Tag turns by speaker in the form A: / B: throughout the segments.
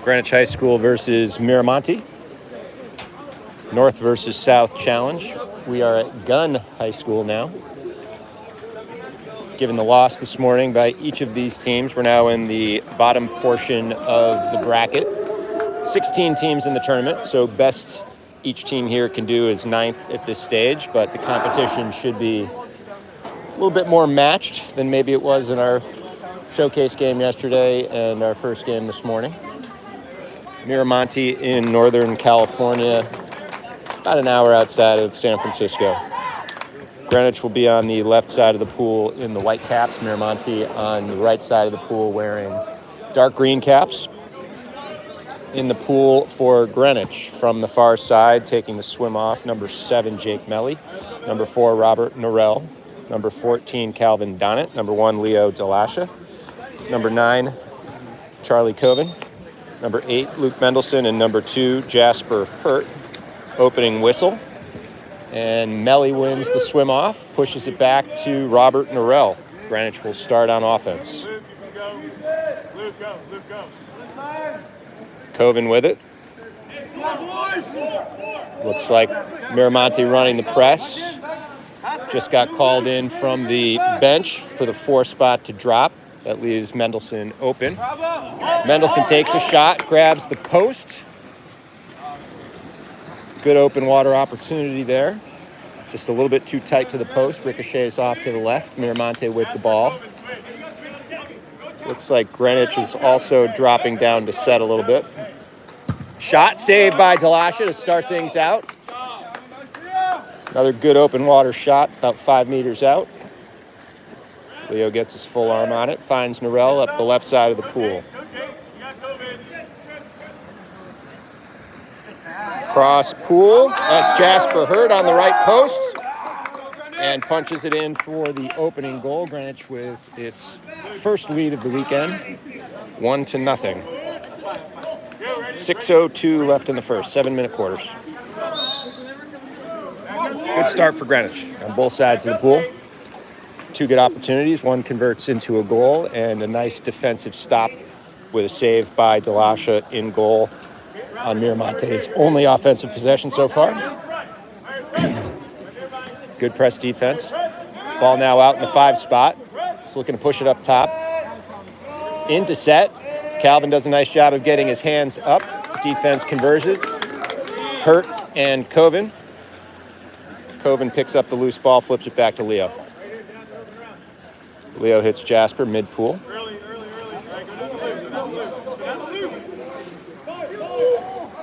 A: Greenwich High School versus Miramonte. North versus South challenge. We are at Gunn High School now. Given the loss this morning by each of these teams, we're now in the bottom portion of the bracket. 16 teams in the tournament, so best each team here can do is 9th at this stage, but the competition should be a little bit more matched than maybe it was in our showcase game yesterday and our first game this morning. Miramonte in Northern California, about an hour outside of San Francisco. Greenwich will be on the left side of the pool in the white caps. Miramonte on the right side of the pool wearing dark green caps. In the pool for Greenwich, from the far side, taking the swim off, number 7, Jake Melly. Number 4, Robert Norell. Number 14, Calvin Donnett. Number 1, Leo Delasha. Number 9, Charlie Coven. Number 8, Luke Mendelson. And number 2, Jasper Hurt. Opening whistle. And Melly wins the swim off, pushes it back to Robert Norell. Greenwich will start on offense. Coven with it. Looks like Miramonte running the press. Just got called in from the bench for the 4 spot to drop. That leaves Mendelson open. Mendelson takes a shot, grabs the post. Good open water opportunity there. Just a little bit too tight to the post. Ricochets off to the left. Miramonte with the ball. Looks like Greenwich is also dropping down to set a little bit. Shot saved by Delasha to start things out. Another good open water shot, about 5 meters out. Leo gets his full arm on it, finds Norell up the left side of the pool. Cross pool, that's Jasper Hurt on the right post and punches it in for the opening goal. Greenwich with its first lead of the weekend, 1-0. 6:02 left in the first, 7-minute quarters. Good start for Greenwich on both sides of the pool. 2 good opportunities, one converts into a goal, and a nice defensive stop with a save by Delasha in goal on Miramonte's only offensive possession so far. Good press defense. Ball now out in the 5 spot. Just looking to push it up top. Into set. Calvin does a nice job of getting his hands up. Defense conversions. Hurt and Coven. Coven picks up the loose ball, flips it back to Leo. Leo hits Jasper mid-pool.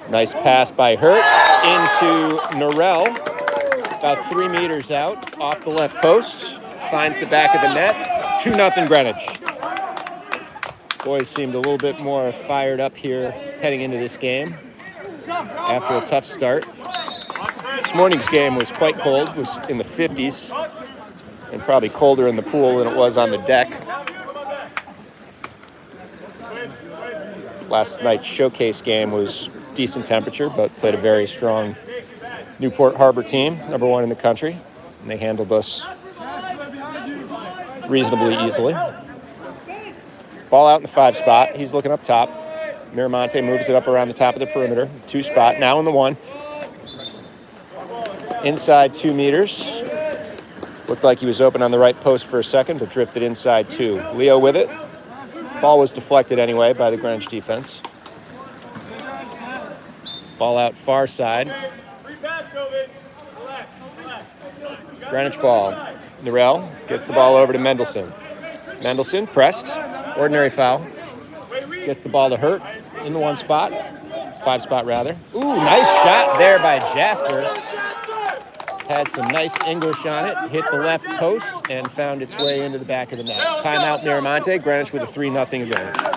A: Nice pass by Hurt into Norell. About 3 meters out, off the left post. Finds the back of the net. 2-0 Greenwich. Boys seemed a little bit more fired up here heading into this game after a tough start. This morning's game was quite cold. It was in the 50s and probably colder in the pool than it was on the deck. Last night's showcase game was decent temperature, but played a very strong Newport Harbor team, number 1 in the country, and they handled us reasonably easily. Ball out in the 5 spot. He's looking up top. Miramonte moves it up around the top of the perimeter. 2 spot, now in the 1. Inside 2 meters. Looked like he was open on the right post for a second, but drifted inside 2. Leo with it. Ball was deflected anyway by the Greenwich defense. Ball out far side. Greenwich ball. Norell gets the ball over to Mendelson. Mendelson pressed. Ordinary foul. Gets the ball to Hurt in the 1 spot. 5 spot rather. Ooh, nice shot there by Jasper. Had some nice English on it. Hit the left post and found its way into the back of the net. Timeout Miramonte. Greenwich with a 3-0 advantage.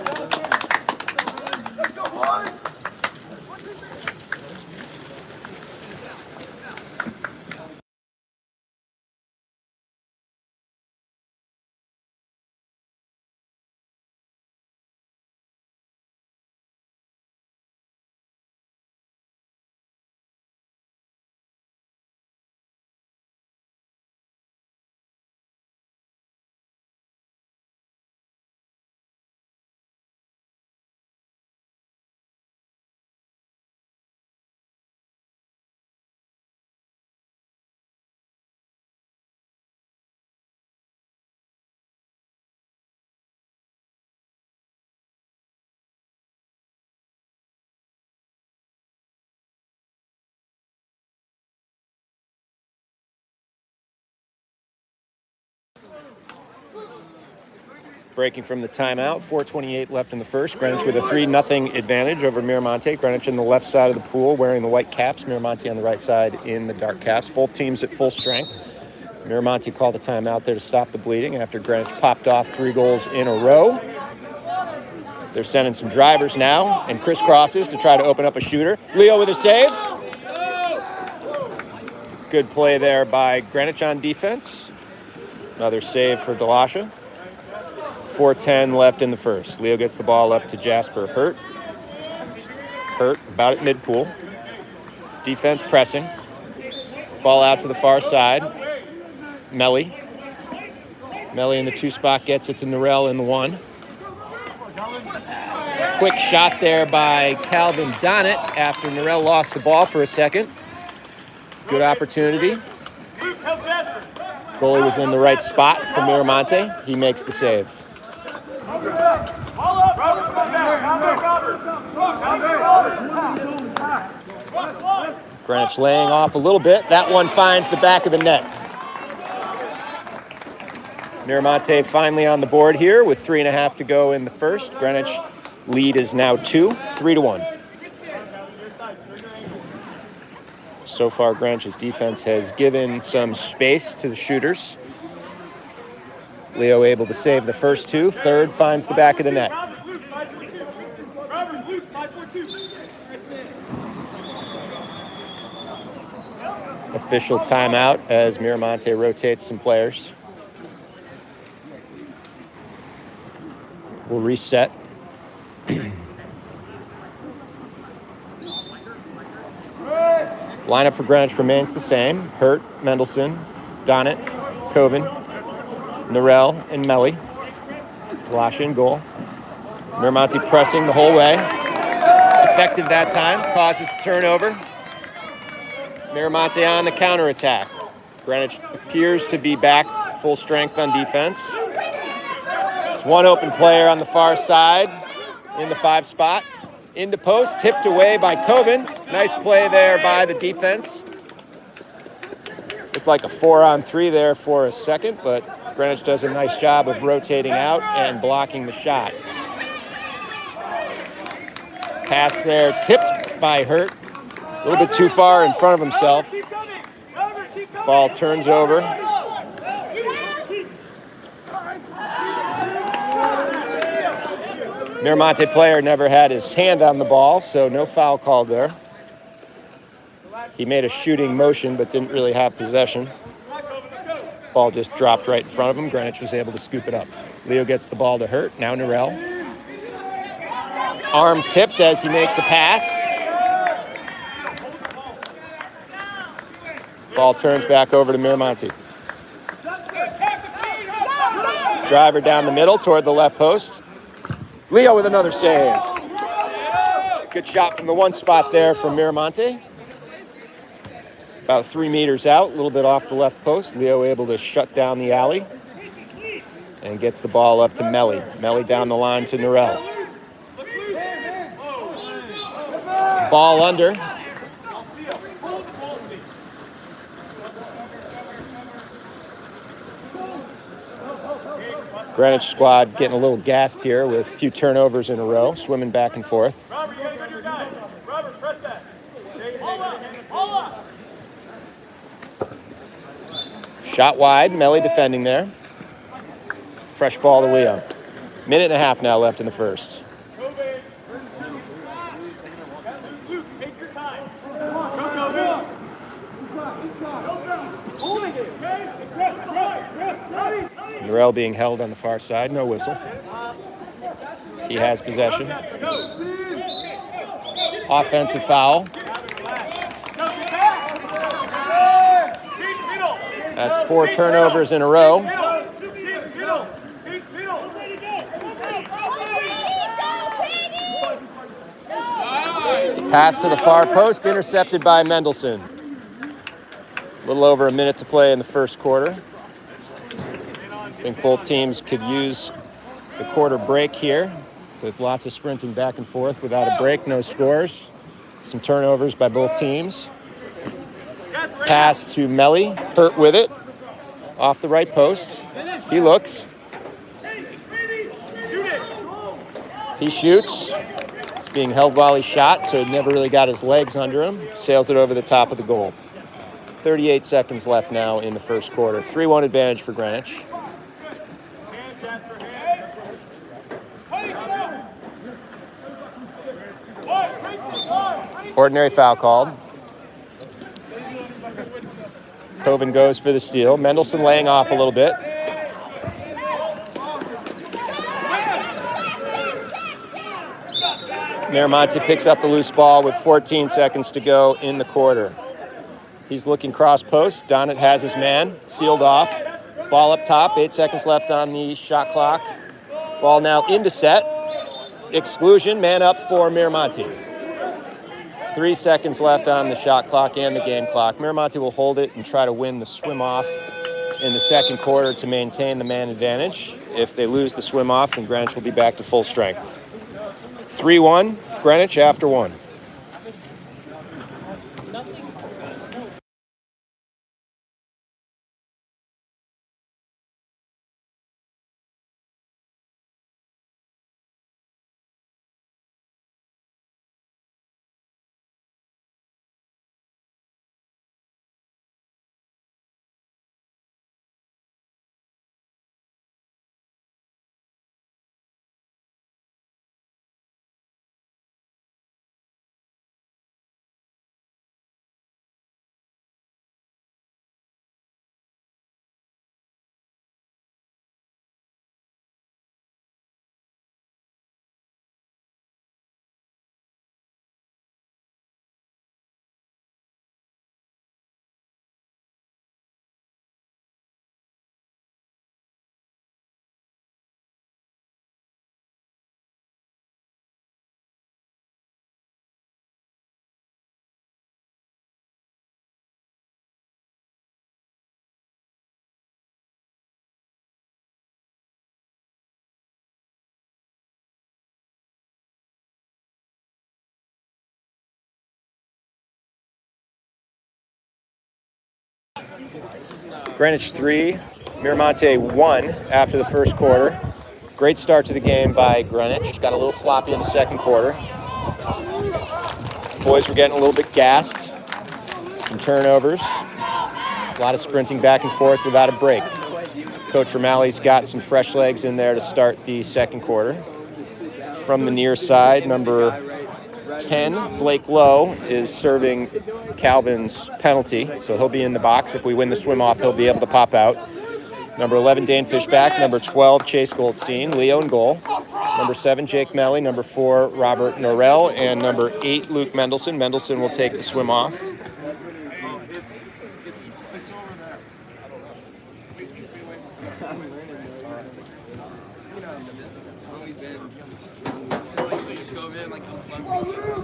A: Breaking from the timeout, 4:28 left in the first. Greenwich with a 3-0 advantage over Miramonte. Greenwich in the left side of the pool wearing the white caps. Miramonte on the right side in the dark caps. Both teams at full strength. Miramonte called a timeout there to stop the bleeding after Greenwich popped off 3 goals in a row. They're sending some drivers now and crisscrosses to try to open up a shooter. Leo with a save. Good play there by Greenwich on defense. Another save for Delasha. 4:10 left in the first. Leo gets the ball up to Jasper Hurt. Hurt about at mid-pool. Defense pressing. Ball out to the far side. Melly. Melly in the 2 spot gets it to Norell in the 1. Quick shot there by Calvin Donnett after Norell lost the ball for a second. Good opportunity. Goalie was in the right spot for Miramonte. He makes the save. Greenwich laying off a little bit. That one finds the back of the net. Miramonte finally on the board here with 3.5 to go in the first. Greenwich lead is now 2, 3-1. So far, Greenwich's defense has given some space to the shooters. Leo able to save the first 2. Third finds the back of the net. Official timeout as Miramonte rotates some players. We'll reset. Lineup for Greenwich remains the same. Hurt, Mendelson, Donnett, Coven, Norell, and Melly. Delasha in goal. Miramonte pressing the whole way. Effective that time. Causes the turnover. Miramonte on the counterattack. Greenwich appears to be back full strength on defense. There's one open player on the far side in the 5 spot. Into post, tipped away by Coven. Nice play there by the defense. Looked like a 4-on-3 there for a second, but Greenwich does a nice job of rotating out and blocking the shot. Pass there, tipped by Hurt. A little bit too far in front of himself. Ball turns over. Miramonte player never had his hand on the ball, so no foul called there. He made a shooting motion, but didn't really have possession. Ball just dropped right in front of him. Greenwich was able to scoop it up. Leo gets the ball to Hurt. Now Norell. Arm tipped as he makes a pass. Ball turns back over to Miramonte. Driver down the middle toward the left post. Leo with another save. Good shot from the 1 spot there from Miramonte. About 3 meters out, a little bit off the left post. Leo able to shut down the alley and gets the ball up to Melly. Melly down the line to Norell. Ball under. Greenwich squad getting a little gassed here with a few turnovers in a row, swimming back and forth.
B: Robert, you got your guy. Robert, press that. Hold up.
A: Shot wide, Melly defending there. Fresh ball to Leo. 1.5 now left in the first.
B: Take your time.
A: Norell being held on the far side, no whistle. He has possession. Offensive foul. That's 4 turnovers in a row. Pass to the far post, intercepted by Mendelson. A little over a minute to play in the first quarter. I think both teams could use the quarter break here with lots of sprinting back and forth without a break, no scores. Some turnovers by both teams. Pass to Melly, Hurt with it. Off the right post. He looks. He shoots. He's being held while he shot, so he never really got his legs under him. Sails it over the top of the goal. 38 seconds left now in the first quarter. 3-1 advantage for Greenwich. Ordinary foul called. Coven goes for the steal. Mendelsohn laying off a little bit. Miramonte picks up the loose ball with 14 seconds to go in the quarter. He's looking cross post. Donnet has his man sealed off. Ball up top. 8 seconds left on the shot clock. Ball now into set. Exclusion. Man up for Miramonte. 3 seconds left on the shot clock and the game clock. Miramonte will hold it and try to win the swim off in the second quarter to maintain the man advantage. If they lose the swim off, then Greenwich will be back to full strength. 3-1, Greenwich after 1. Greenwich 3, Miramonte 1 after the first quarter. Great start to the game by Greenwich. Got a little sloppy in the second quarter. Boys were getting a little bit gassed. Some turnovers. A lot of sprinting back and forth without a break. Coach Romali's got some fresh legs in there to start the second quarter. From the near side, number 10, Blake Lowe, is serving Calvin's penalty, so he'll be in the box. If we win the swim-off, he'll be able to pop out. Number 11, Dane Fishback. Number 12, Chase Goldstein. Leo in goal. Number 7, Jake Melly. Number 4, Robert Norrell. And number 8, Luke Mendelsohn. Mendelsohn will take the swim-off.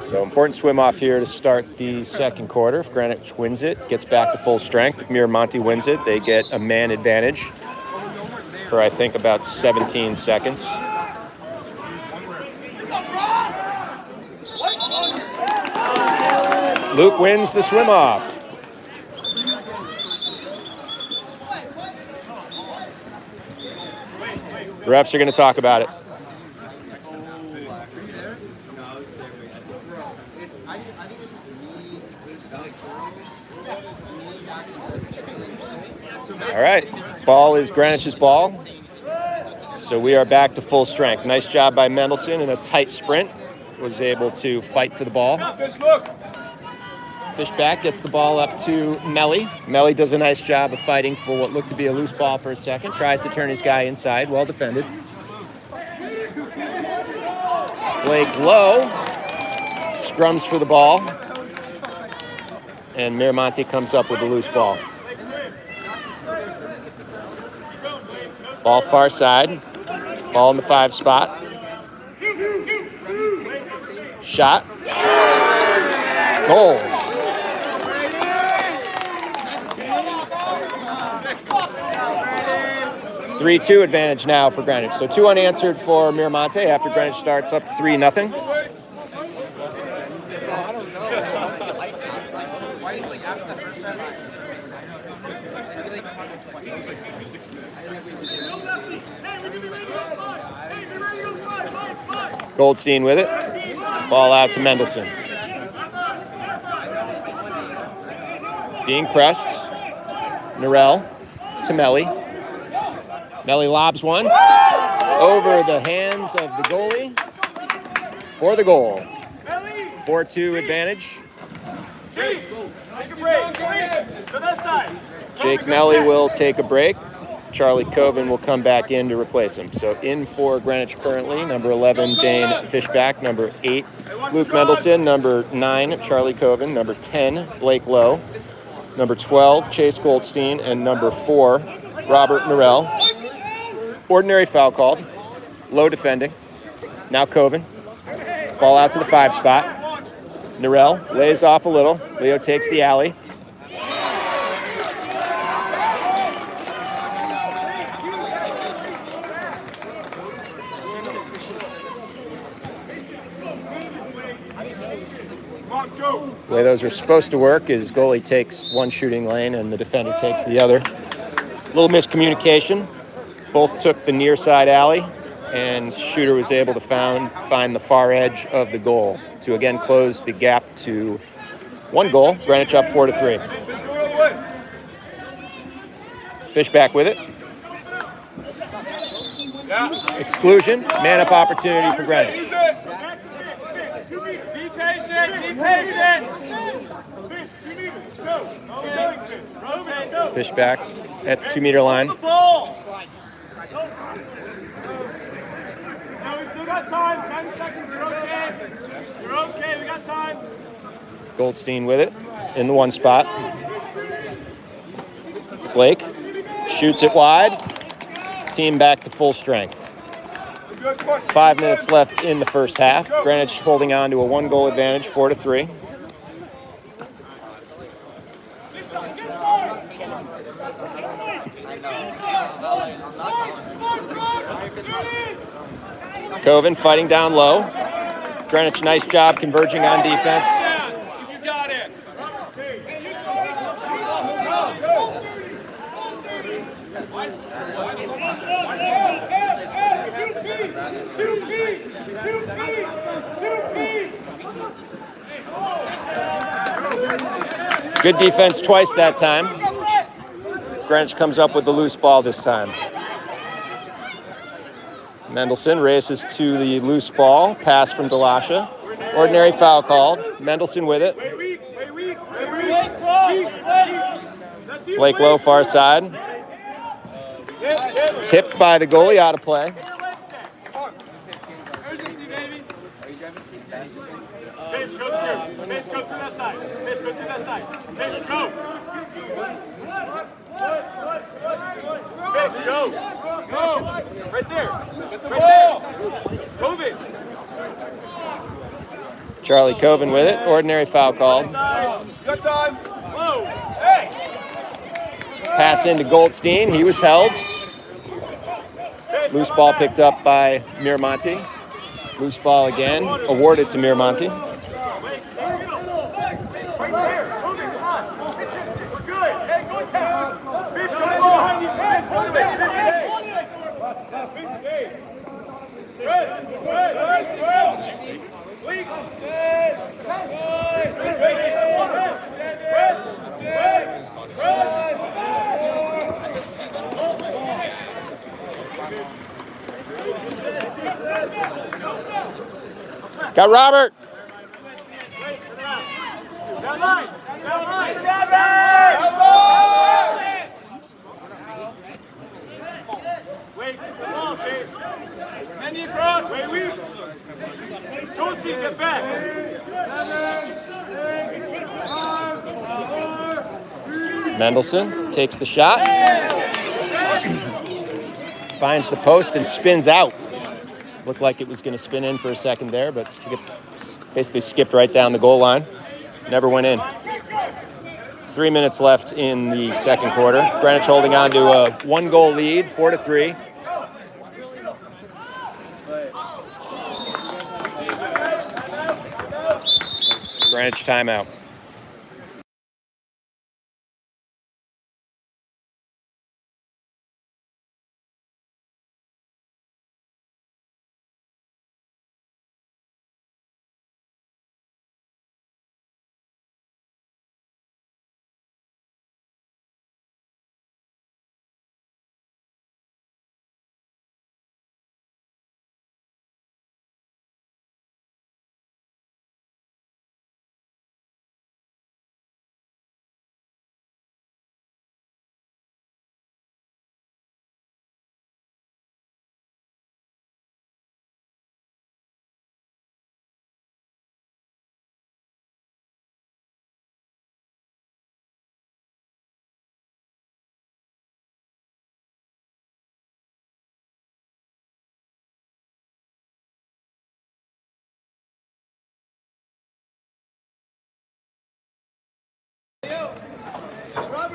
A: So important swim off here to start the second quarter. If Greenwich wins it, gets back to full strength. If Miramonte wins it, they get a man advantage for, I think, about 17 seconds. Luke wins the swim off. The refs are going to talk about it. All right, ball is Greenwich's ball. So we are back to full strength. Nice job by Mendelsohn in a tight sprint. Was able to fight for the ball. Fishback gets the ball up to Melly. Melly does a nice job of fighting for what looked to be a loose ball for a second. Tries to turn his guy inside. Well defended. Blake Lowe scrums for the ball. And Miramonte comes up with the loose ball. Ball far side. Ball in the 5 spot. Shot. Goal. (3-2) advantage now for Greenwich. So 2 unanswered for Miramonte after Greenwich starts up 3-0. Goldstein with it. Ball out to Mendelson. Being pressed. Norell to Melly. Melly lobs one over the hands of the goalie for the goal. 4-2 advantage. Jake Melly will take a break. Charlie Coven will come back in to replace him. So in for Greenwich currently, number 11, Dane Fishback, number 8, Luke Mendelson, number 9, Charlie Coven, number 10, Blake Lowe, number 12, Chase Goldstein, and number 4, Robert Norell. Ordinary foul called. Low defending. Now Coven. Ball out to the 5 spot. Norell lays off a little. Leo takes the alley. The way those are supposed to work is goalie takes one shooting lane and the defender takes the other. A little miscommunication. Both took the near side alley, and shooter was able to find the far edge of the goal to again close the gap to 1 goal. Greenwich up 4-3. Fishback with it. Exclusion. Man up opportunity for Greenwich.
B: Be patient. Be patient.
A: Fishback at the 2-meter line.
B: No, we still got time. 10 seconds. You're okay. You're okay. We got time.
A: Goldstein with it in the 1 spot. Blake shoots it wide. Team back to full strength. 5 minutes left in the first half. Greenwich holding on to a 1-goal advantage, 4-3. Coven fighting down low. Greenwich, nice job converging on defense.
B: You got it. Two feet.
A: Good defense twice that time. Greenwich comes up with the loose ball this time. Mendelson races to the loose ball. Pass from Delasha. Ordinary foul called. Mendelson with it. Blake Lowe, far side. Tipped by the goalie, out of play.
B: Urgency, baby. Fish, go through. Fish, go to that side. Fish, go to that side. Fish, go. Fish, go. Go. Right there. Get the ball. Move it.
A: Charlie Coven with it. Ordinary foul called.
B: Good time. Whoa. Hey.
A: Pass into Goldstein. He was held. Loose ball picked up by Miramonte. Loose ball again, awarded to Miramonte. Got Robert.
B: Down line. Wait, come on, Chase. Mendy across. Wait, weak. Schultz, get back.
A: Mendelson takes the shot. Finds the post and spins out. Looked like it was going to spin in for a second there, but basically skipped right down the goal line. Never went in. 3 minutes left in the second quarter. Greenwich holding on to a 1-goal lead, 4-3. Greenwich timeout.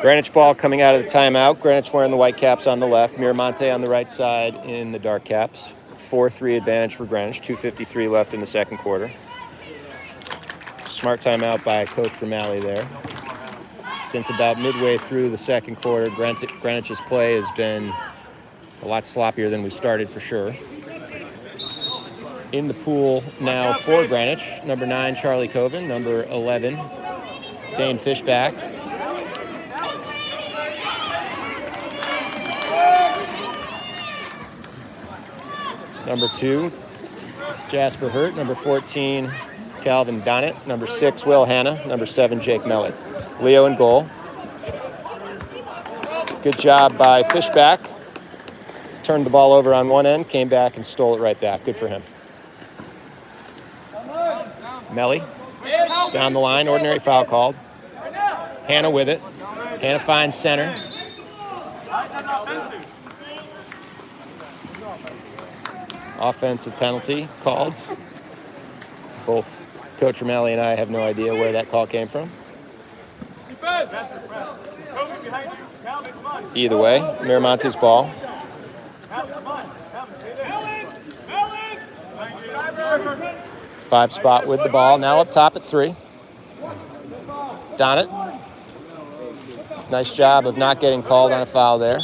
A: Greenwich ball coming out of the timeout. Greenwich wearing the white caps on the left. Miramonte on the right side in the dark caps. 4-3 advantage for Greenwich. 2:53 left in the second quarter. Smart timeout by Coach Romali there. Since about midway through the second quarter, Greenwich's play has been a lot sloppier than we started for sure. In the pool now for Greenwich, number 9, Charlie Coven, number 11, Dane Fishback. Number 2, Jasper Hurt. Number 14, Calvin Donnett. Number 6, Will Hanna. Number 7, Jake Mellett. Leo in goal. Good job by Fishback. Turned the ball over on one end, came back and stole it right back. Good for him. Melly down the line, ordinary foul called. Hanna with it. Hanna finds center. Offensive penalty called. Both Coach Romali and I have no idea where that call came from. Either way, Miramonte's ball. 5 spot with the ball. Now up top at 3. Donnett. Nice job of not getting called on a foul there.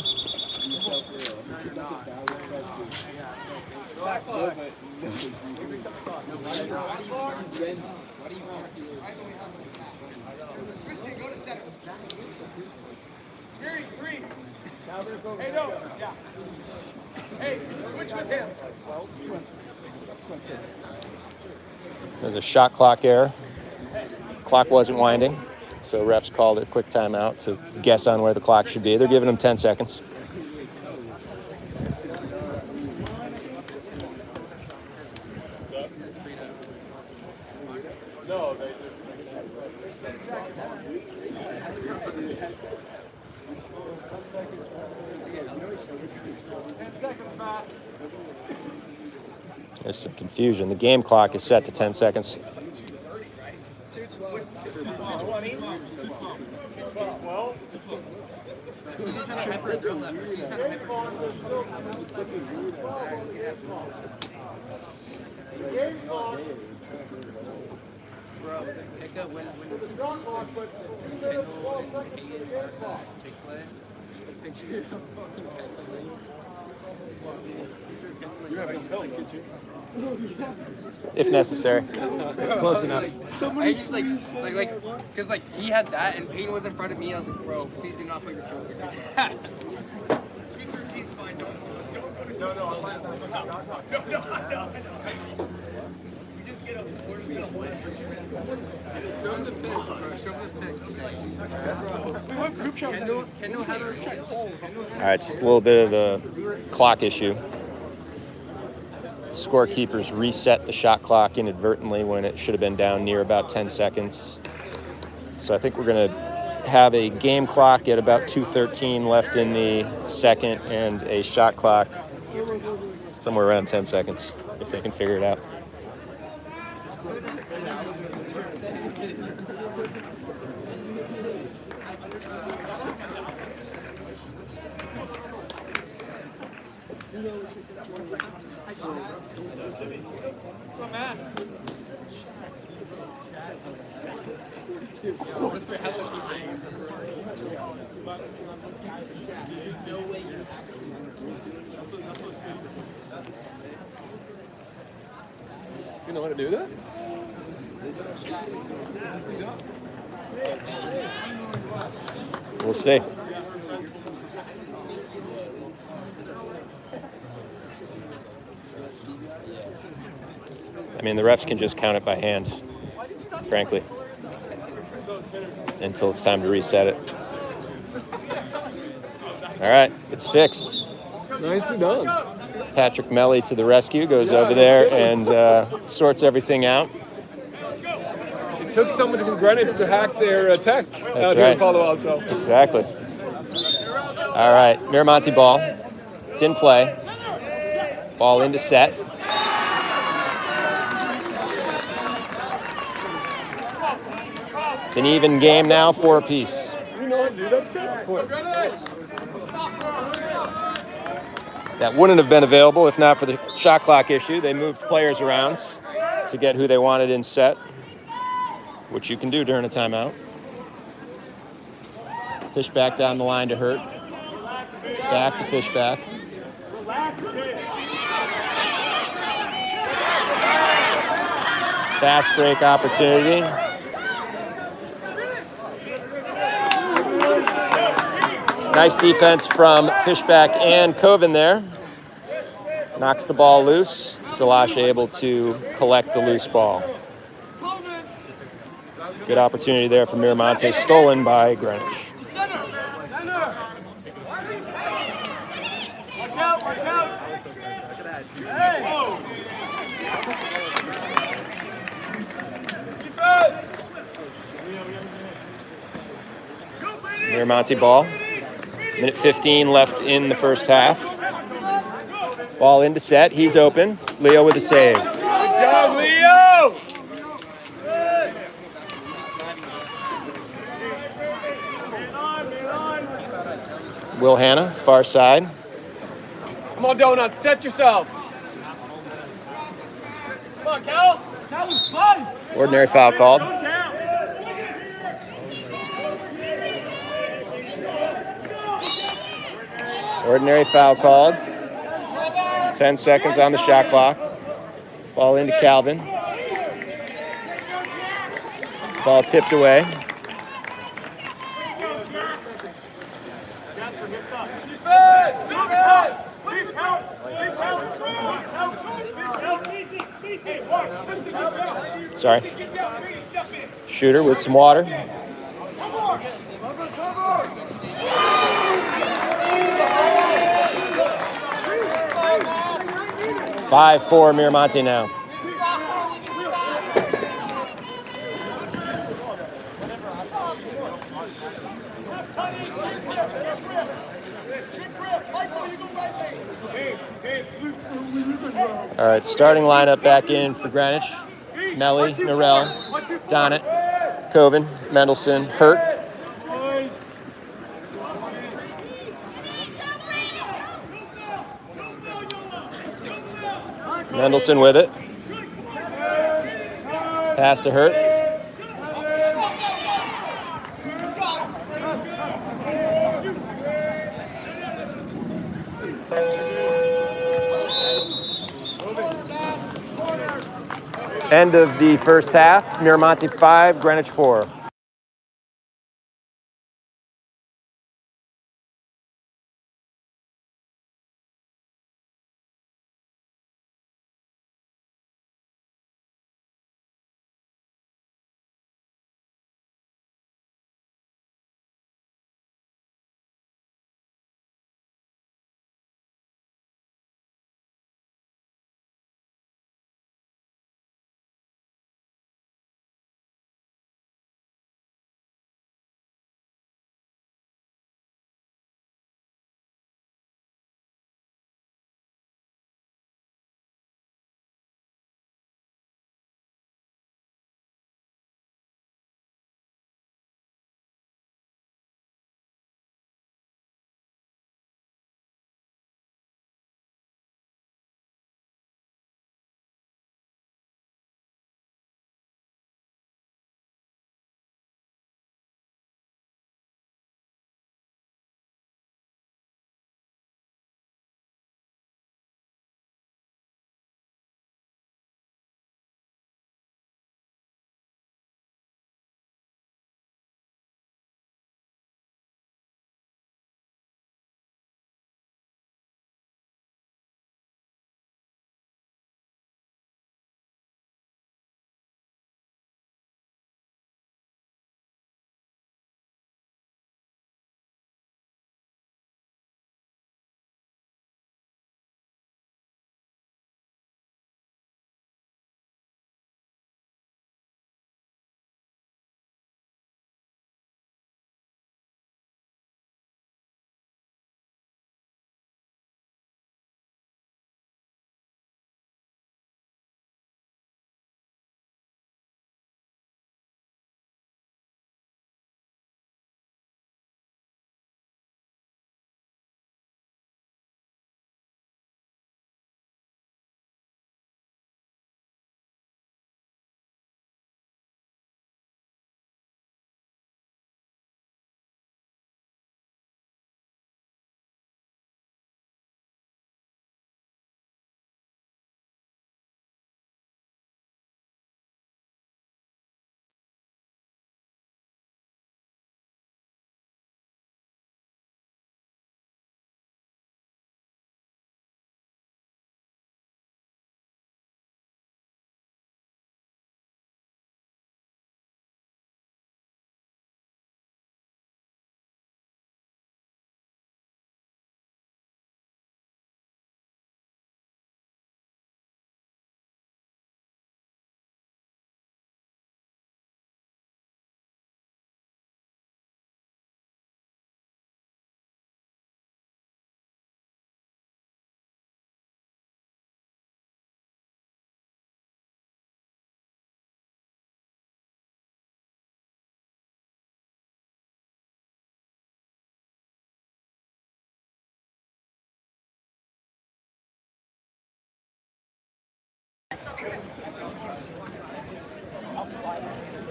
A: There's a shot clock error. Clock wasn't winding, so refs called a quick timeout to guess on where the clock should be. They're giving them 10 seconds. There's some confusion. The game clock is set to 10 seconds. If necessary.
C: It's close enough. I just because he had that and Payne was in front of me. I was like, bro, please do not put your shoulder.
A: All right, just a little bit of a clock issue. Scorekeepers reset the shot clock inadvertently when it should have been down near about 10 seconds. So I think we're going to have a game clock at about 2:13 left in the second and a shot clock somewhere around 10 seconds, if they can figure it out.
D: Does he know how to do that?
A: We'll see. I mean, the refs can just count it by hand, frankly, until it's time to reset it. All right, it's fixed.
D: Nicely done.
A: Patrick Melly to the rescue, goes over there and sorts everything out.
D: It took someone from Greenwich to hack their tech out here in Palo Alto.
A: Exactly. All right, Miramonte ball. It's in play. Ball into set. It's an even game now, 4 apiece.
D: You know how to do that?
A: That wouldn't have been available if not for the shot clock issue. They moved players around to get who they wanted in set, which you can do during a timeout. Fishback down the line to Hurt. Back to Fishback. Fast break opportunity. Nice defense from Fishback and Coven there. Knocks the ball loose. Delashe able to collect the loose ball. Good opportunity there for Miramonte, stolen by Greenwich. Miramonte ball. Minute 15 left in the first half. Ball into set. He's open. Leo with a save.
B: Good job, Leo!
A: Will Hanna, far side.
D: Come on, Donut, set yourself.
B: Come on, Cal! That was fun!
A: Ordinary foul called. Ordinary foul called. 10 seconds on the shot clock. Ball into Calvin. Ball tipped away. Sorry. Shooter with some water. Five, 4 Miramonte now. All right, starting lineup back in for Greenwich. Melly, Norell, Donnet, Coven, Mendelson, Hurt. Mendelson with it. Pass to Hurt. End of the first half. Miramonte 5, Greenwich 4.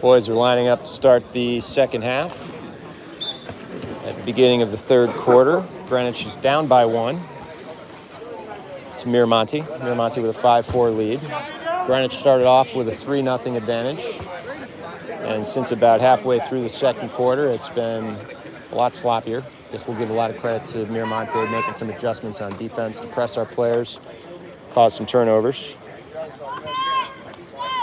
A: Boys are lining up to start the second half. At the beginning of the third quarter, Greenwich is down by 1 to Miramonte. Miramonte with a 5-4 lead. Greenwich started off with a 3-0 advantage. And since about halfway through the second quarter, it's been a lot sloppier. I guess we'll give a lot of credit to Miramonte making some adjustments on defense to press our players, cause some turnovers.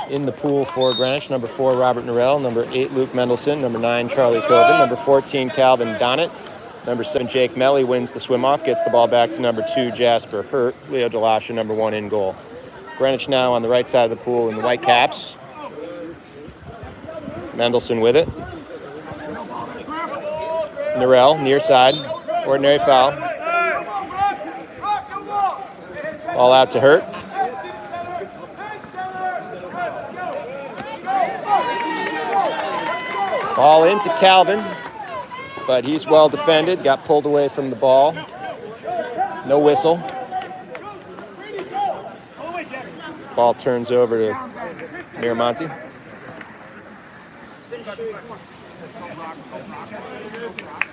A: In the pool for Greenwich, number 4, Robert Norell, number 8, Luke Mendelson, number 9, Charlie Coven, number 14, Calvin Donnett, number 7, Jake Melly wins the swim-off, gets the ball back to number 2, Jasper Hurt, Leo Delasha, number 1, in goal. Greenwich now on the right side of the pool in the white caps. Mendelson with it. Norell, near side, ordinary foul. Ball out to Hurt. Ball into Calvin, but he's well defended, got pulled away from the ball. No whistle. Ball turns over to Miramonte.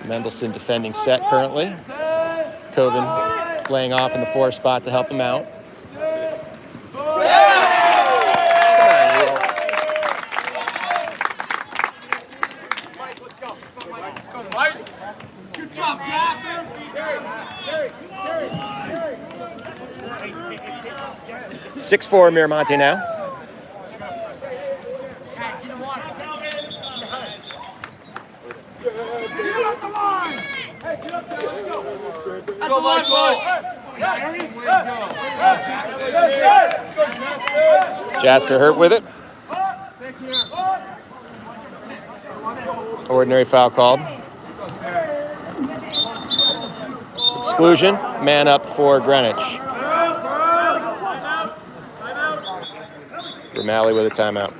A: Mendelson defending set currently. Coven laying off in the 4 spot to help him out.
B: Good job, Jack.
A: 6-4 Miramonte now.
B: Go, Michael.
A: Jasper Hurt with it. Ordinary foul called. Exclusion. Man up for Greenwich. O'Malley with a timeout.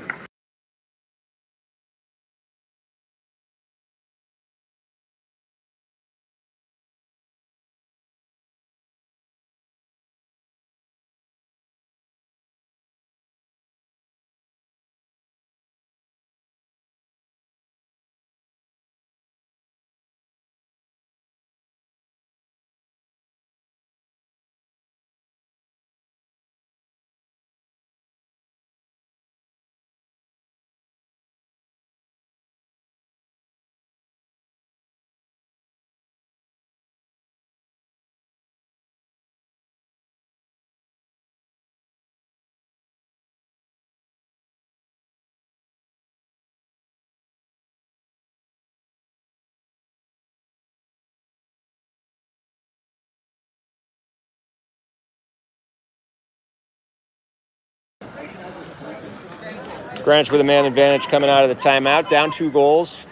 A: Greenwich with a man advantage coming out of the timeout. Down 2 goals,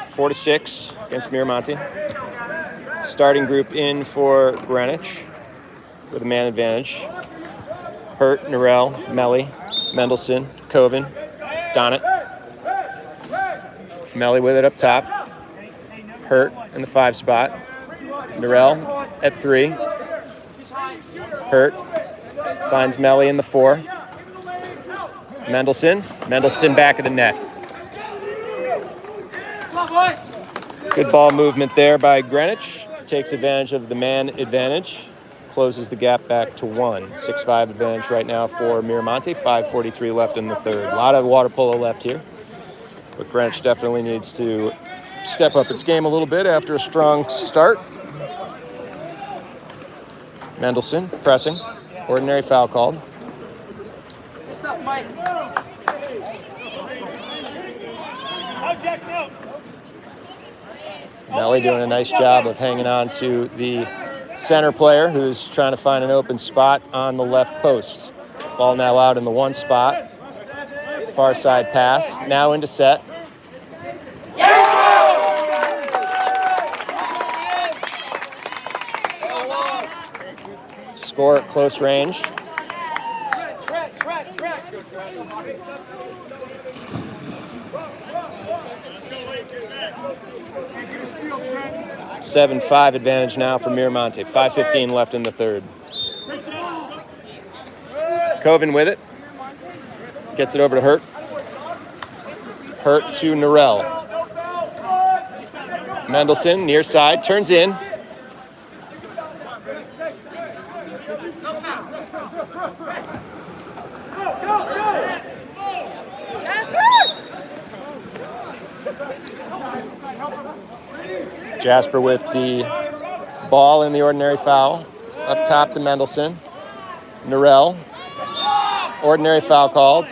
A: 4-6 against Miramonte. Starting group in for Greenwich with a man advantage. Hurt, Norell, Melly, Mendelson, Coven, Donnett. Melly with it up top. Hurt in the 5 spot. Norell at 3. Hurt finds Melly in the 4. Mendelson back of the net. Good ball movement there by Greenwich. Takes advantage of the man advantage. Closes the gap back to 1. 6-5 advantage right now for Miramonte. 5:43 left in the third. A lot of water polo left here. But Greenwich definitely needs to step up its game a little bit after a strong start. Mendelson pressing. Ordinary foul called.
C: What's up, Mike?
A: Melly doing a nice job of hanging on to the center player who's trying to find an open spot on the left post. Ball now out in the 1 spot. Far side pass. Now into set. Score at close range.
B: Trent.
A: 7-5 advantage now for Miramonte. 5:15 left in the third. Coven with it. Gets it over to Hurt. Hurt to Norell. Mendelson, near side, turns in. Jasper with the ball in the ordinary foul. Up top to Mendelson. Norell. Ordinary foul called.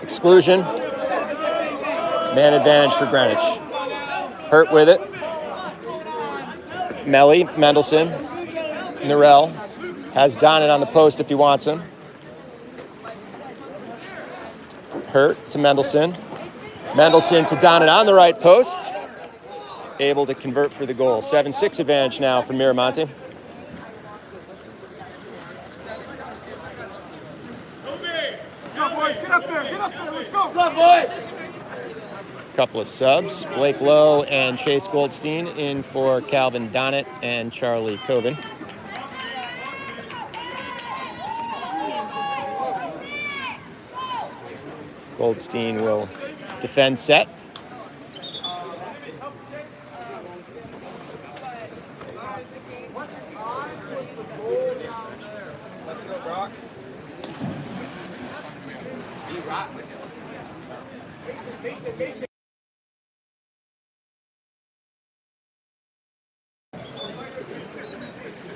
A: Exclusion. Man advantage for Greenwich. Hurt with it. Melly, Mendelson. Norell has Donnet on the post if he wants him. Hurt to Mendelson. Mendelson to Donnet on the right post. Able to convert for the goal. 7-6 advantage now for Miramonte. Couple of subs. Blake Lowe and Chase Goldstein in for Calvin Donnet and Charlie Coven. Goldstein will defend set.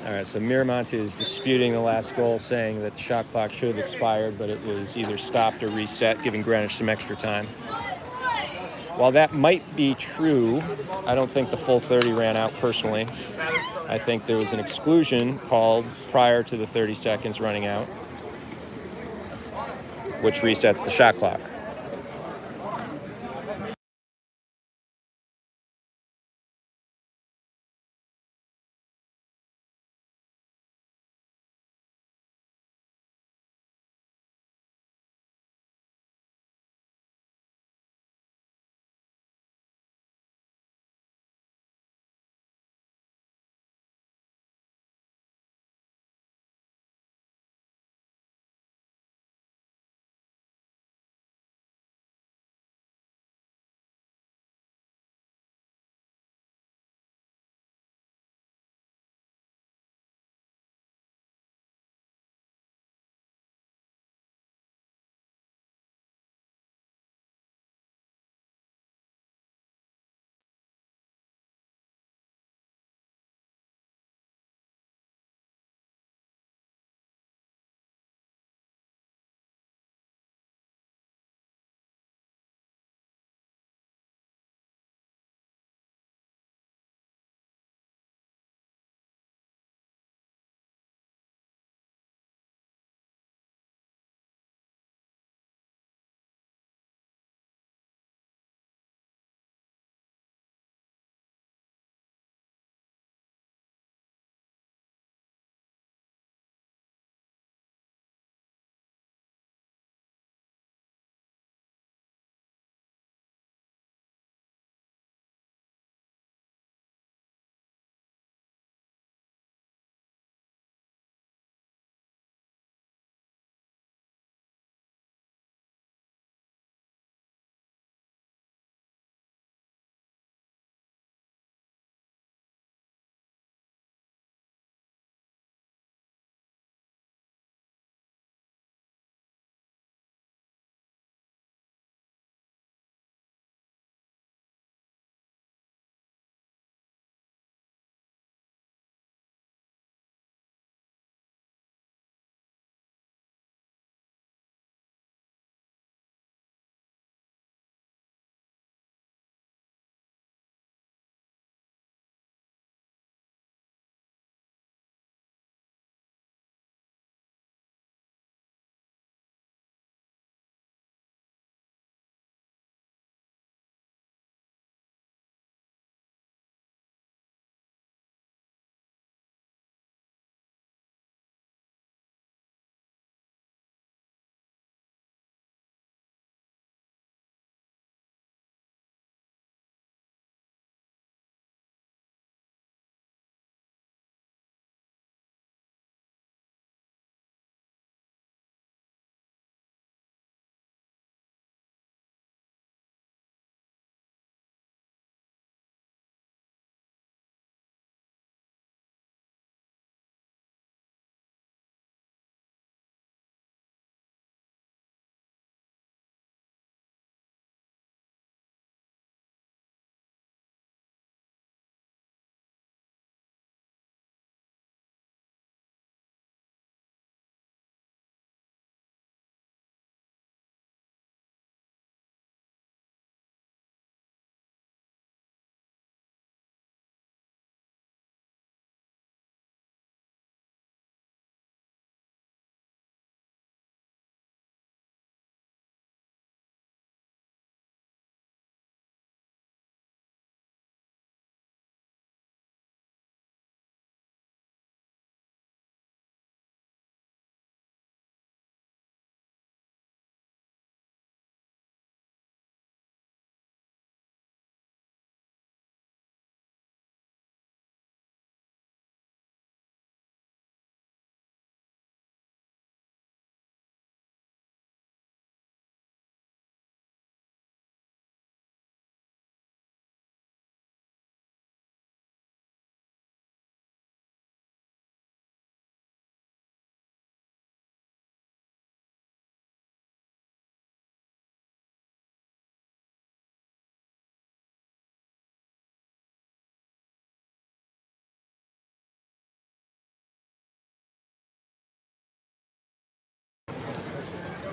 A: All right, so Miramonte is disputing the last goal, saying that the shot clock should have expired, but it was either stopped or reset, giving Greenwich some extra time. While that might be true, I don't think the full 30 ran out personally. I think there was an exclusion called prior to the 30 seconds running out, which resets the shot clock.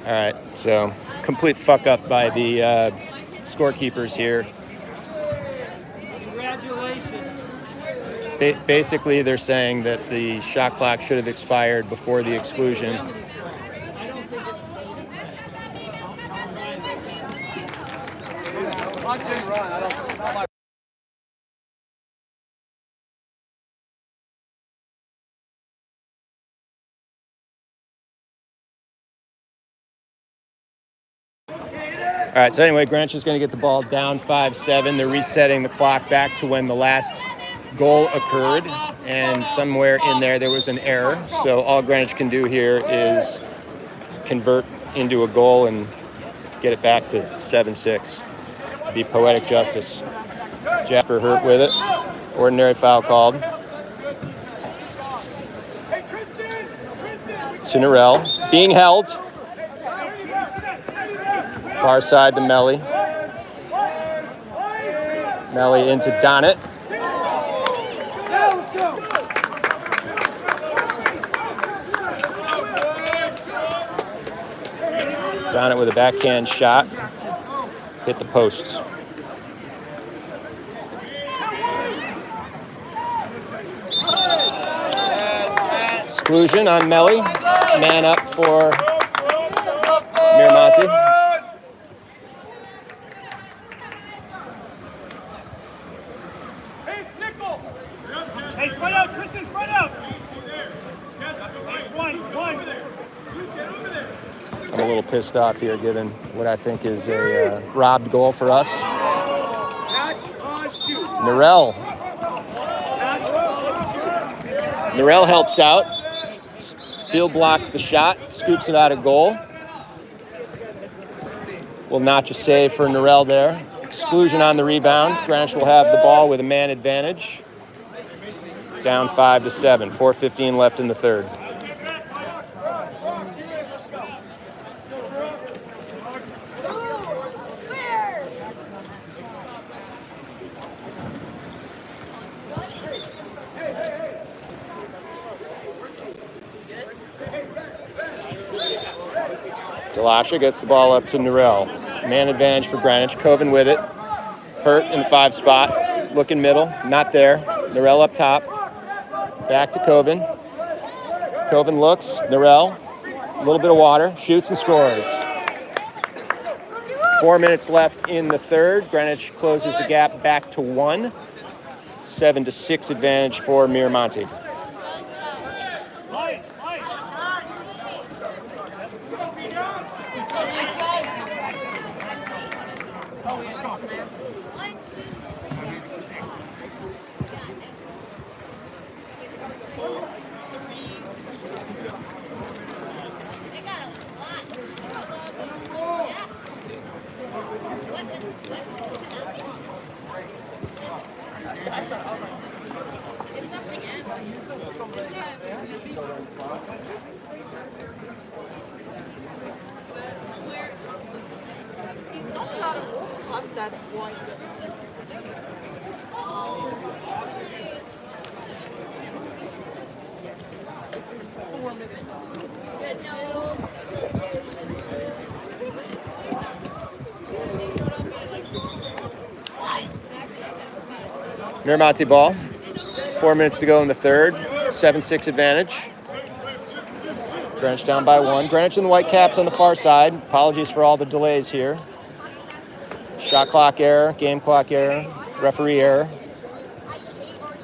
A: All right, so complete fuck up by the scorekeepers here.
B: Congratulations.
A: Basically, they're saying that the shot clock should have expired before the exclusion. All right, so anyway, Greenwich is going to get the ball down 5-7. They're resetting the clock back to when the last goal occurred, and somewhere in there was an error. So all Greenwich can do here is convert into a goal and get it back to 7-6. Be poetic justice. Jasper hurt with it. Ordinary foul called. To Norell. Being held. Far side to Melly. Melly into Donnet. Donnet with a backhand shot. Hit the posts. Exclusion on Melly. Man up for Miramonte.
B: Hey, spread out, Tristan, spread out! One.
A: I'm a little pissed off here, given what I think is a robbed goal for us. Norell helps out. Field blocks the shot, scoops it out of goal. Will notch a save for Norell there. Exclusion on the rebound. Greenwich will have the ball with a man advantage. Down 5-7. 4:15 left in the third. Delasha gets the ball up to Norell. Man advantage for Greenwich. Coven with it. Hurt in the 5 spot. Looking middle. Not there. Norell up top. Back to Coven. Coven looks. Norell. A little bit of water. Shoots and scores. 4 minutes left in the third. Greenwich closes the gap back to 1. 7-6 advantage for Miramonte.
E: He's not allowed past that one.
A: Miramonte ball. 4 minutes to go in the third. 7-6 advantage. Greenwich down by 1. Greenwich and the Whitecaps on the far side. Apologies for all the delays here. Shot clock error, game clock error, referee error.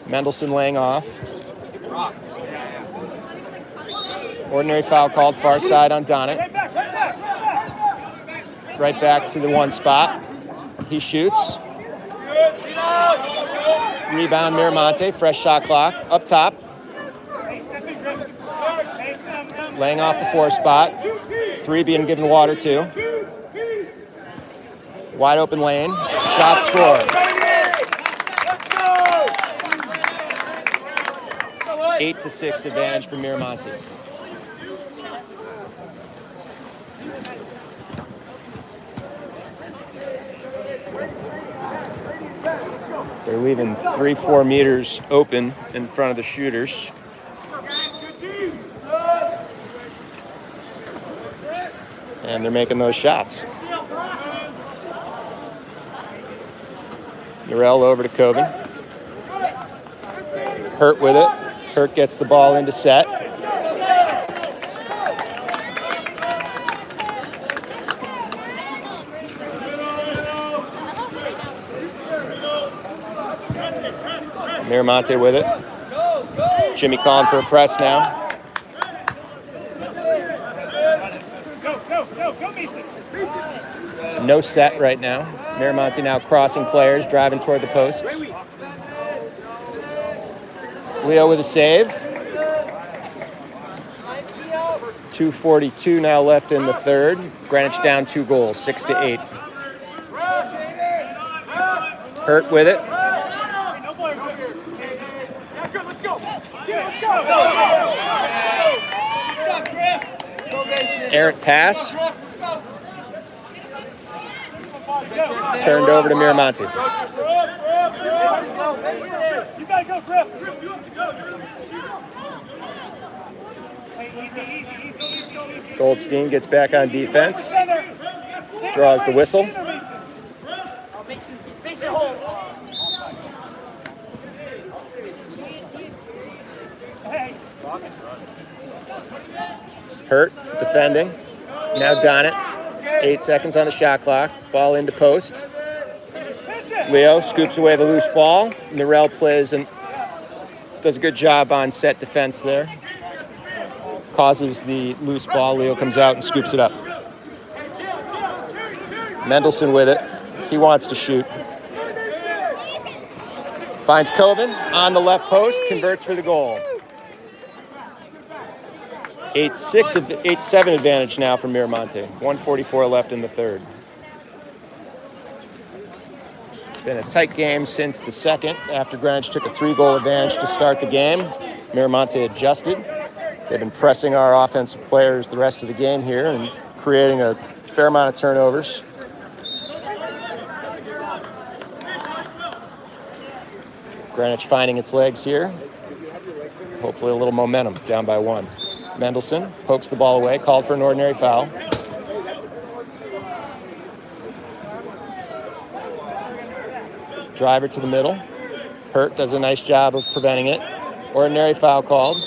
A: Mendelson laying off. Ordinary foul called far side on Donnet. Right back to the 1 spot. He shoots. Rebound Miramonte, fresh shot clock, up top. Laying off the 4 spot. 3 being given water to. Wide open lane, shot scored. 8-6 advantage for Miramonte. They're leaving 3-4 meters open in front of the shooters. And they're making those shots. Norell over to Coben. Hurt with it. Hurt gets the ball into set. Miramonte with it. Jimmy calling for a press now. No set right now. Miramonte now crossing players, driving toward the posts. Leo with a save. 2:42 now left in the third. Greenwich down 2 goals, 6-8. Hurt with it. Errant pass. Turned over to Miramonte.
B: You gotta go, Griff.
A: Goldstein gets back on defense. Draws the whistle. Hurt, defending. Now Donnet. 8 seconds on the shot clock. Ball into post. Leo scoops away the loose ball. Norell plays and does a good job on set defense there. Causes the loose ball. Leo comes out and scoops it up. Mendelson with it. He wants to shoot. Finds Coven on the left post. Converts for the goal. 8-7 advantage now for Miramonte. 1:44 left in the third. It's been a tight game since the second. After Greenwich took a 3-goal advantage to start the game, Miramonte adjusted. They've been pressing our offensive players the rest of the game here and creating a fair amount of turnovers. Greenwich finding its legs here. Hopefully a little momentum, down by 1. Mendelson pokes the ball away, called for an ordinary foul. Driver to the middle. Hurt does a nice job of preventing it. Ordinary foul called.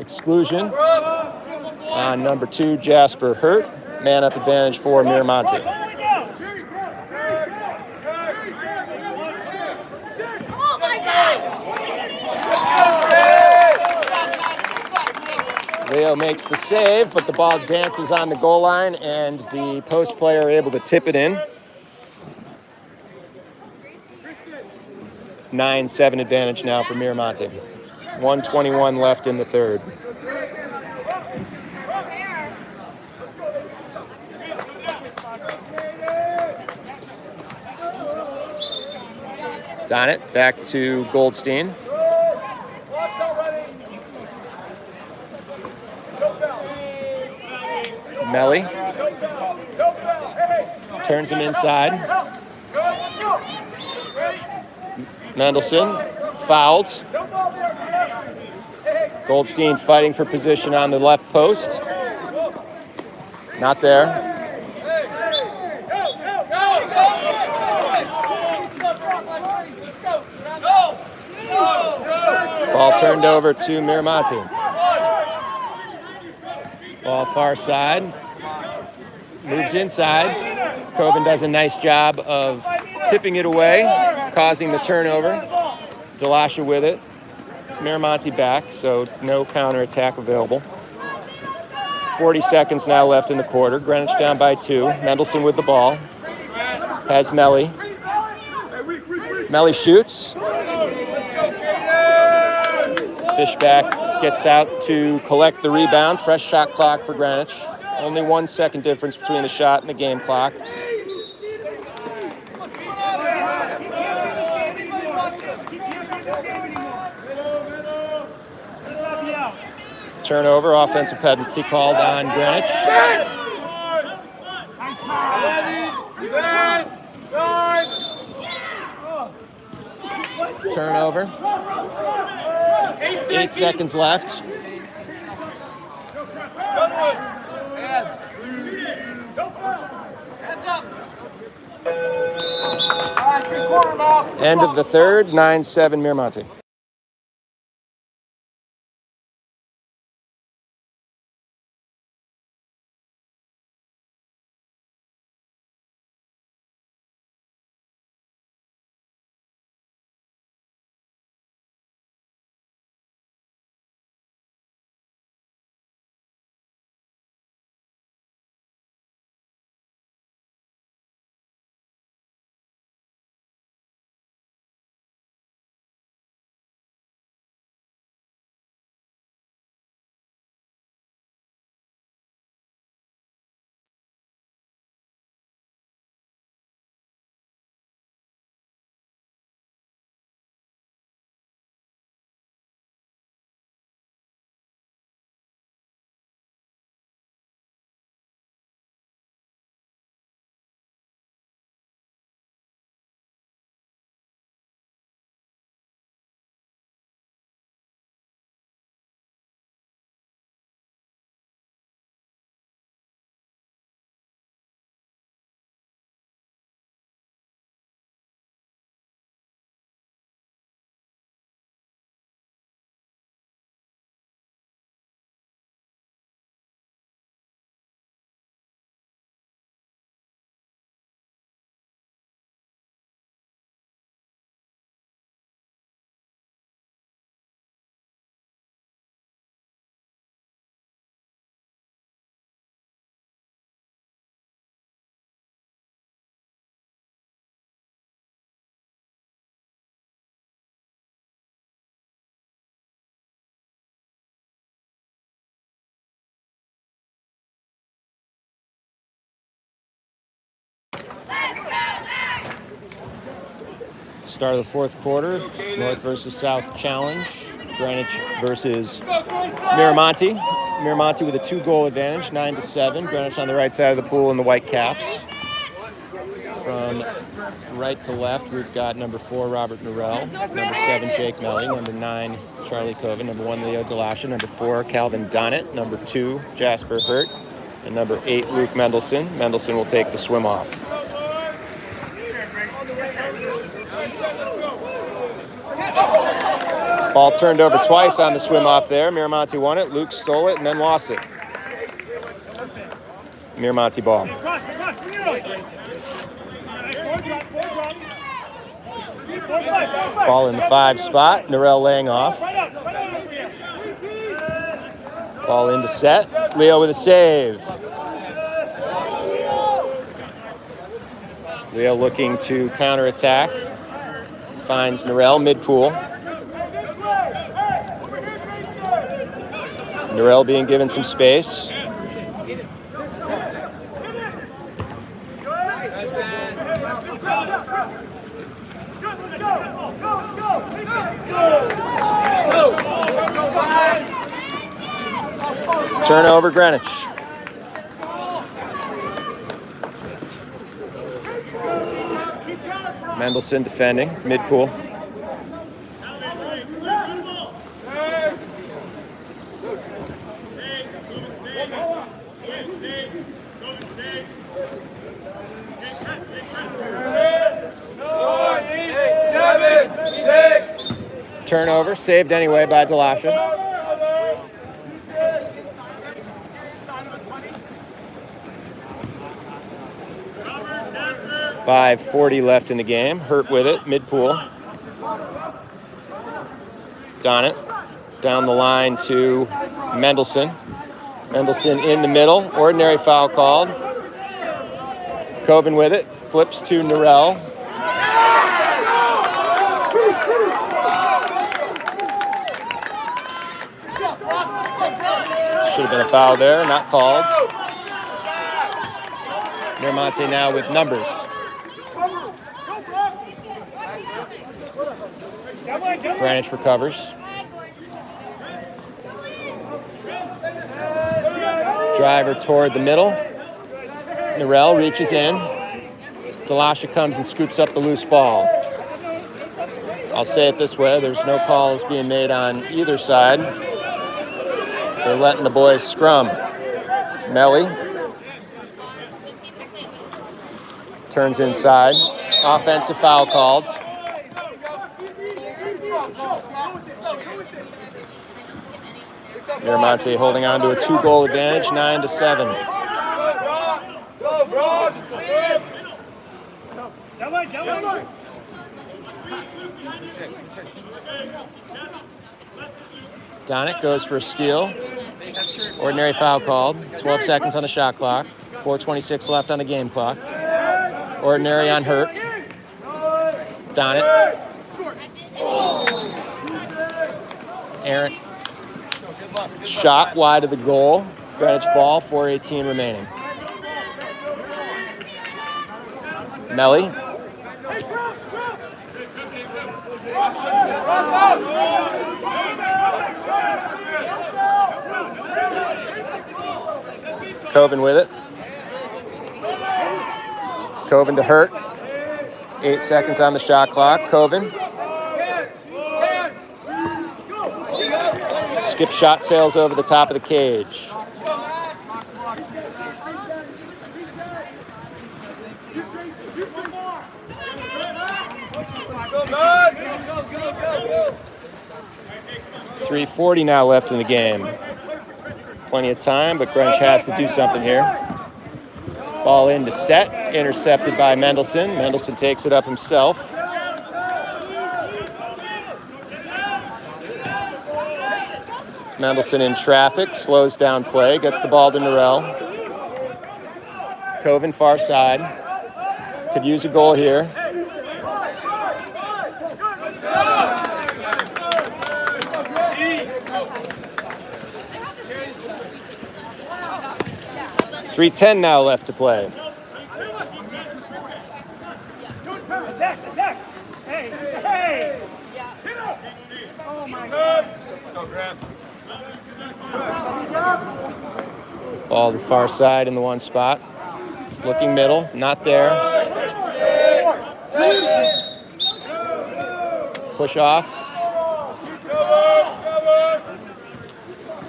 A: Exclusion on number 2, Jasper Hurt. Man-up advantage for Miramonte. Leo makes the save, but the ball dances on the goal line, and the post player able to tip it in. 9-7 advantage now for Miramonte. 1:21 left in the third. Donnet back to Goldstein. Melly turns him inside. Mendelson fouled. Goldstein fighting for position on the left post. Not there. Ball turned over to Miramonte. Ball far side. Moves inside. Coben does a nice job of tipping it away, causing the turnover. Delasha with it. Miramonte back, so no counterattack available. 40 seconds now left in the quarter. Greenwich down by 2. Mendelson with the ball. Has Melly. Melly shoots. Fishback gets out to collect the rebound. Fresh shot clock for Greenwich. Only 1 second difference between the shot and the game clock. Turnover, offensive penalty called on Greenwich. Turnover. 8 seconds left. End of the third, 9-7 Miramonte. Start of the fourth quarter, North versus South challenge. Greenwich versus Miramonte. Miramonte with a 2-goal advantage, 9-7. Greenwich on the right side of the pool in the white caps. From right to left, we've got number 4, Robert Norell, number 7, Jake Melly, number 9, Charlie Coven, number 1, Leo Delasha, number 4, Calvin Donnett, number 2, Jasper Hurt, and number 8, Luke Mendelson. Mendelson will take the swim off. Ball turned over twice on the swim off there. Miramonte won it. Luke stole it and then lost it. Miramonte ball. Ball in the 5 spot. Norell laying off. Ball into set. Leo with a save. Leo looking to counterattack. Finds Norell mid-pool. Norell being given some space. Turnover, Greenwich. Mendelson defending, mid-pool. Turnover, saved anyway by Delasha. .540 left in the game. Hurt with it, mid-pool. Donnett down the line to Mendelson. Mendelson in the middle. Ordinary foul called. Coven with it. Flips to Norell. Should have been a foul there, not called. Miramonte now with numbers. Greenwich recovers. Driver toward the middle. Norell reaches in. Delasha comes and scoops up the loose ball. I'll say it this way, there's no calls being made on either side. They're letting the boys scrum. Melly turns inside. Offensive foul called. Miramonte holding on to a 2-goal advantage, 9-7.
B: Go, Brooks! Come on!
A: Donnet goes for a steal. Ordinary foul called. 12 seconds on the shot clock. 4:26 left on the game clock. Ordinary on Hurt. Donnet. Aaron. Shot wide of the goal. Greenwich ball, 4:18 remaining. Melly. Coven with it. Coven to Hurt. 8 seconds on the shot clock. Coven. Skip shot sails over the top of the cage.
B: Go.
A: 3:40 now left in the game. Plenty of time, but Greenwich has to do something here. Ball in to set, intercepted by Mendelson. Mendelson takes it up himself. Mendelson in traffic, slows down play, gets the ball to Norell. Coven far side. Could use a goal here. .310 now left to play.
B: Attack! Hey! Oh my God! Go, Graham.
A: Ball to far side in the one spot. Looking middle, not there. Push off.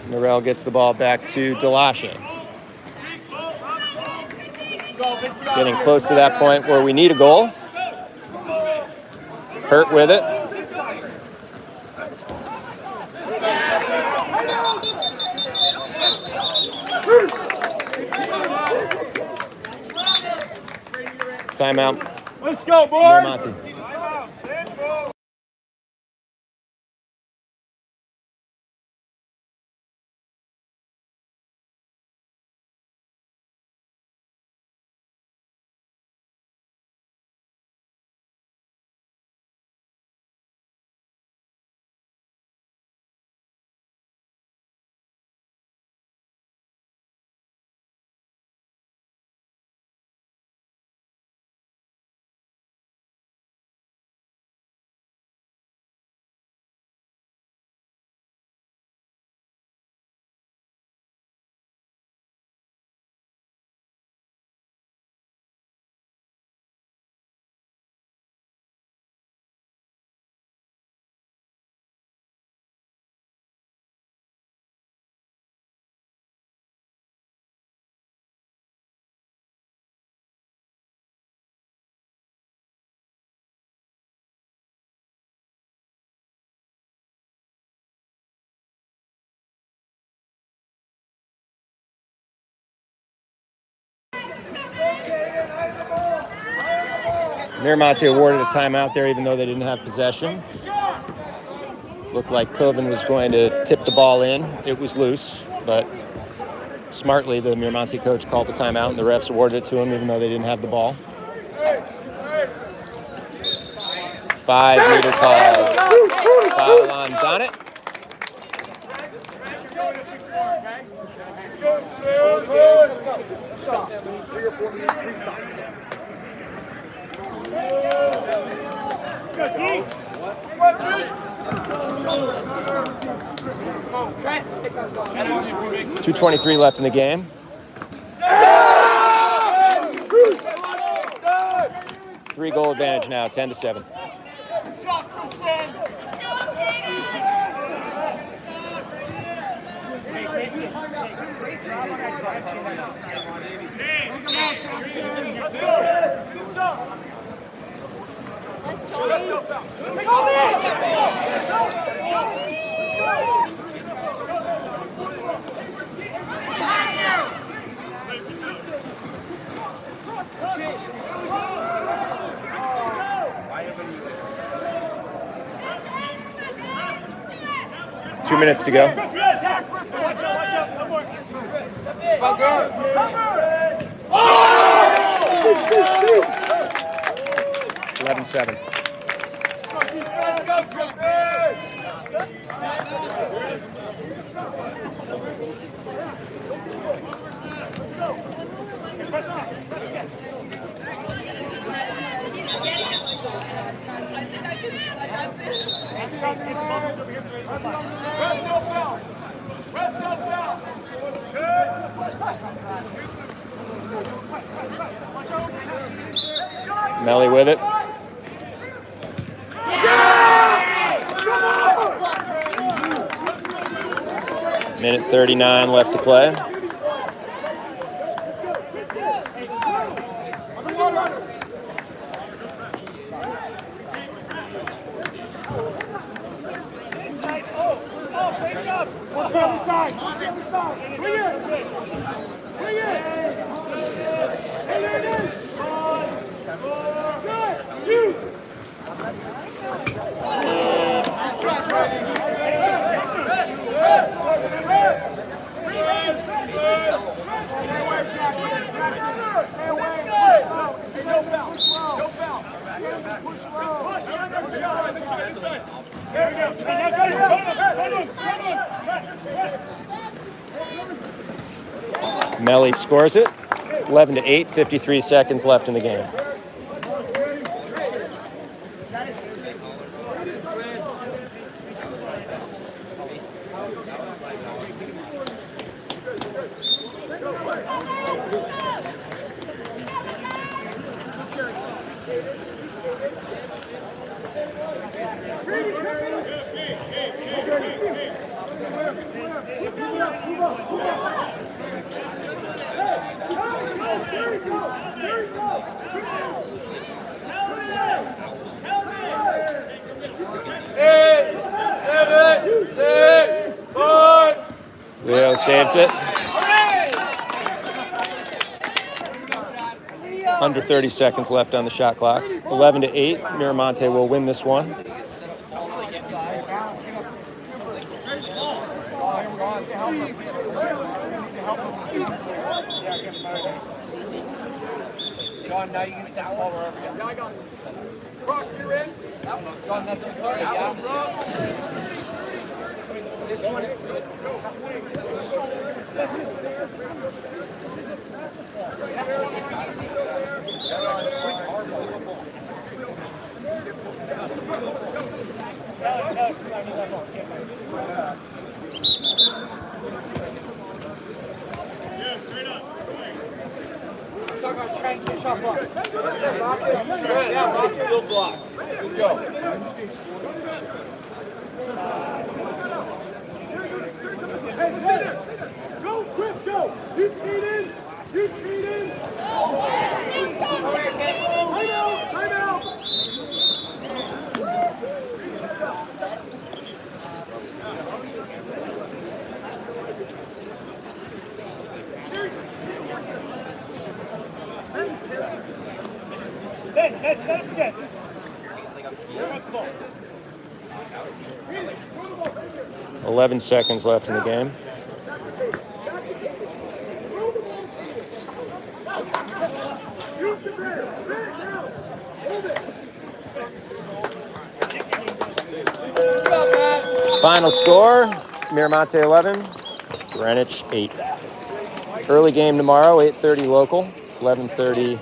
A: Norell gets the ball back to Delashe. Getting close to that point where we need a goal. Hurt with it. Timeout.
B: Let's go, boys!
A: Miramonte. Miramonte awarded a timeout there even though they didn't have possession. Looked like Coven was going to tip the ball in. It was loose, but smartly the Miramonte coach called the timeout and the refs awarded it to him even though they didn't have the ball. 5-meter call. Foul on Donnet. .223 left in the game. 3-goal advantage now, 10-7.
E: Let's go.
A: 2 minutes to go. 11-7. Melly with it. Minute 39 left to play. Melly scores it. 11-8, 53 seconds left in the game. Leo saves it. Under 30 seconds left on the shot clock. 11-8. Miramonte will win this one.
C: John, now you can set the ball wherever you go. Yeah, I got it. Brock, you're in. John, that's your play. Yeah. This one is good. 11 seconds left in the game. Final score, Miramonte 11, Greenwich 8. Early game tomorrow, 8:30 local, 11:30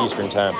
C: Eastern time.